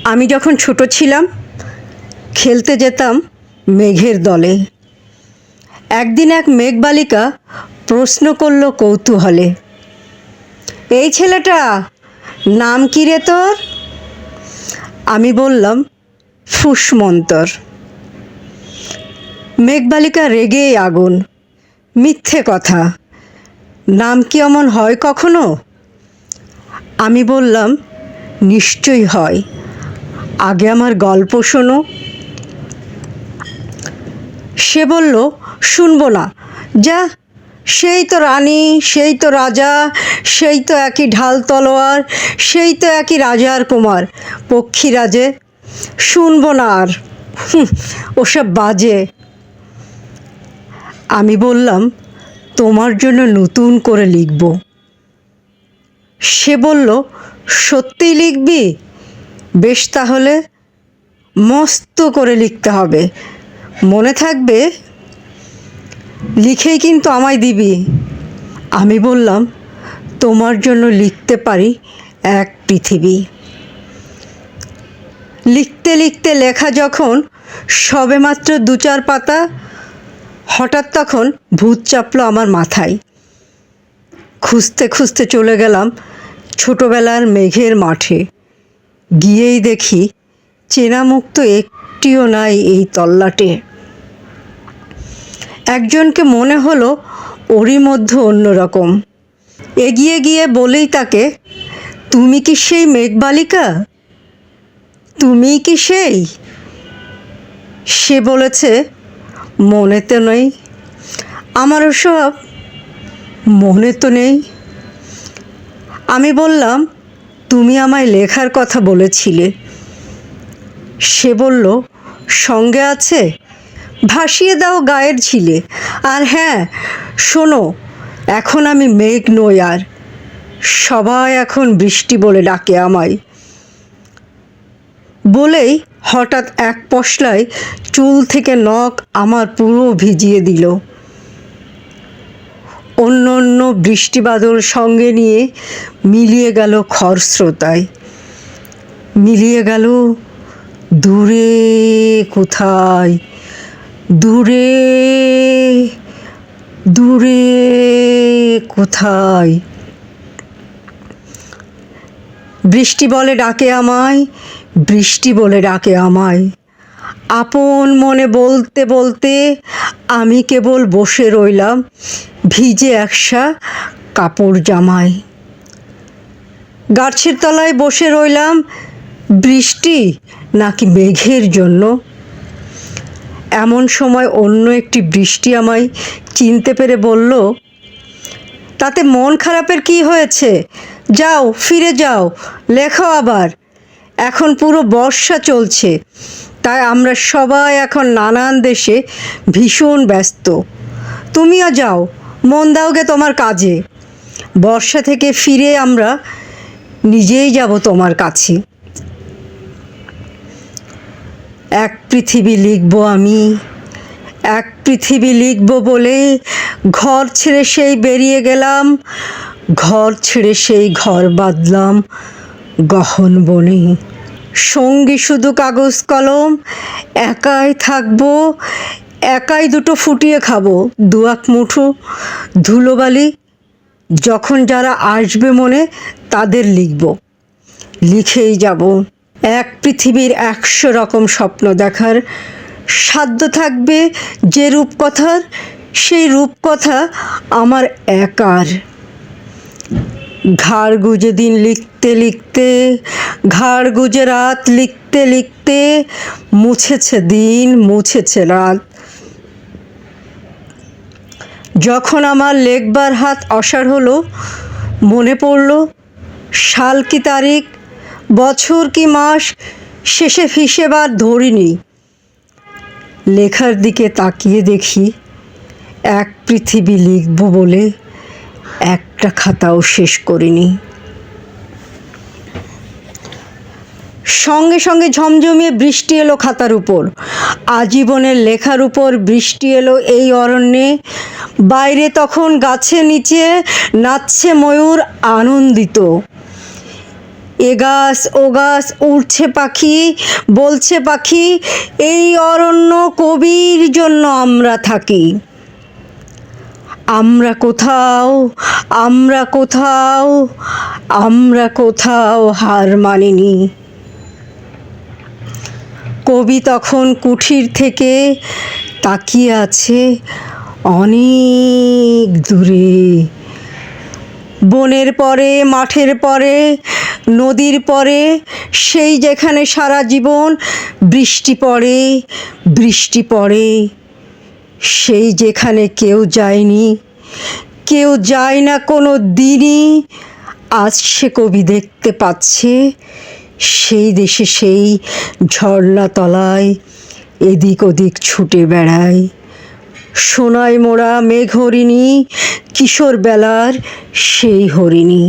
আমি যখন ছোট ছিলাম খেলতে যেতাম মেঘের দলে। একদিন এক মেঘবালিকা প্রশ্ন করল কৌতূহলে, এই ছেলেটা নাম কি রে তোর? আমি বললাম ফুসমন্তর। মেঘবালিকা রেগেই আগুন, মিথ্যে কথা, নাম কি অমন হয় কখনো? আমি বললাম নিশ্চয়ই হয়, আগে আমার গল্প শোনো। সে বলল শুনবো না, যা, সেই তো রানী, সেই তো রাজা, সেই তো একই ঢাল তলোয়ার, সেই তো একই রাজার কুমার পক্ষীরাজে, শুনবো না আর, ওসব বাজে। আমি বললাম তোমার জন্য নতুন করে লিখব। সে বলল সত্যিই লিখবি? বেশ, তাহলে মস্ত করে লিখতে হবে, মনে থাকবে, লিখেই কিন্তু আমায় দিবি। আমি বললাম তোমার জন্য লিখতে পারি এক পৃথিবী। লিখতে লিখতে লেখা যখন সবেমাত্র 2-4 পাতা, হঠাৎ তখন ভূত চাপলো আমার মাথায়। খুঁজতে খুঁজতে চলে গেলাম ছোটবেলার মেঘের মাঠে। গিয়েই দেখি চেনা মুখ তো একটিও নাই এই তল্লাটে। একজনকে মনে হলো ওরই মধ্যে অন্যরকম। এগিয়ে গিয়ে বলেই তাকে, তুমি কি সেই মেঘবালিকা? তুমিই কি সেই? সে বলেছে মনে তো নেই, আমারও সব মনে তো নেই। আমি বললাম তুমি আমায় লেখার কথা বলেছিলে। সে বলল সঙ্গে আছে, ভাসিয়ে দাও গায়ের ঝিলে। আর হ্যাঁ শোনো, এখন আমি মেঘ নই আর, সবাই এখন বৃষ্টি বলে ডাকে আমায়। বলেই হঠাৎ এক পশলায় চুল থেকে নখ আমার পুরো ভিজিয়ে দিল। অন্য অন্য বৃষ্টি বাদল সঙ্গে নিয়ে মিলিয়ে গেল খরস্রোতায়, মিলিয়ে গেল দূরে কোথায়, দূরে দূরে কোথায়। বৃষ্টি বলে ডাকে আমায়, বৃষ্টি বলে ডাকে আমায়। আপন মনে বলতে বলতে আমি কেবল বসে রইলাম ভিজে একসা কাপড় জামায়। গাছের তলায় বসে রইলাম, বৃষ্টি নাকি মেঘের জন্য। এমন সময় অন্য একটি বৃষ্টি আমায় চিনতে পেরে বলল, তাতে মন খারাপের কি হয়েছে, যাও ফিরে যাও, লেখো আবার। এখন পুরো বর্ষা চলছে, তাই আমরা সবাই এখন নানান দেশে ভীষণ ব্যস্ত। তুমিও যাও, মন দাওগে তোমার কাজে। বর্ষা থেকে ফিরে আমরা নিজেই যাব তোমার কাছে। এক পৃথিবী লিখব আমি, এক পৃথিবী লিখব বলে ঘর ছেড়ে সেই বেরিয়ে গেলাম, ঘর ছেড়ে সেই ঘর বাঁধলাম গহন বনে। সঙ্গী শুধু কাগজ কলম, একাই থাকবো, একাই দুটো ফুটিয়ে খাবো, 2-1 মুঠো ধুলোবালি। যখন যারা আসবে মনে তাদের লিখব, লিখেই যাব। এক পৃথিবীর 100 রকম স্বপ্ন দেখার সাধ্য থাকবে যে রূপকথার, সেই রূপকথা আমার একার। ঘাড় গুজে দিন লিখতে লিখতে, ঘাড় গুজে রাত লিখতে লিখতে, মুছেছে দিন মুছেছে রাত। যখন আমার লেখবার হাত অসাড় হলো, মনে পড়ল সাল কি তারিখ, বছর কি মাস, শেষে হিসেব আর ধরিনি। লেখার দিকে তাকিয়ে দেখি এক পৃথিবী লিখব বলে একটা খাতাও শেষ করিনি। সঙ্গে সঙ্গে ঝমঝমিয়ে বৃষ্টি এলো খাতার উপর, আজীবনের লেখার উপর বৃষ্টি এলো এই অরণ্যে। বাইরে তখন গাছের নিচে নাচছে ময়ূর আনন্দিত। এ গাছ ও গাছ উড়ছে পাখি, বলছে পাখি, এই অরণ্য কবির জন্য আমরা থাকি। আমরা কোথাও, আমরা কোথাও, আমরা কোথাও হার মানিনি। কবি তখন কুঠির থেকে তাকিয়ে আছে অনেক দূরে, বনের পরে, মাঠের পরে, নদীর পরে, সেই যেখানে সারা জীবন বৃষ্টি পড়ে, বৃষ্টি পড়ে, সেই যেখানে কেউ যায়নি, কেউ যায় না কোনো দিনই, আজ সে কবি দেখতে পাচ্ছে সেই দেশে সেই ঝর্ণা তলায় এদিক ওদিক ছুটে বেড়ায় সোনায় মোড়া মেঘ হরিণী, কিশোর বেলার সেই হরিণী।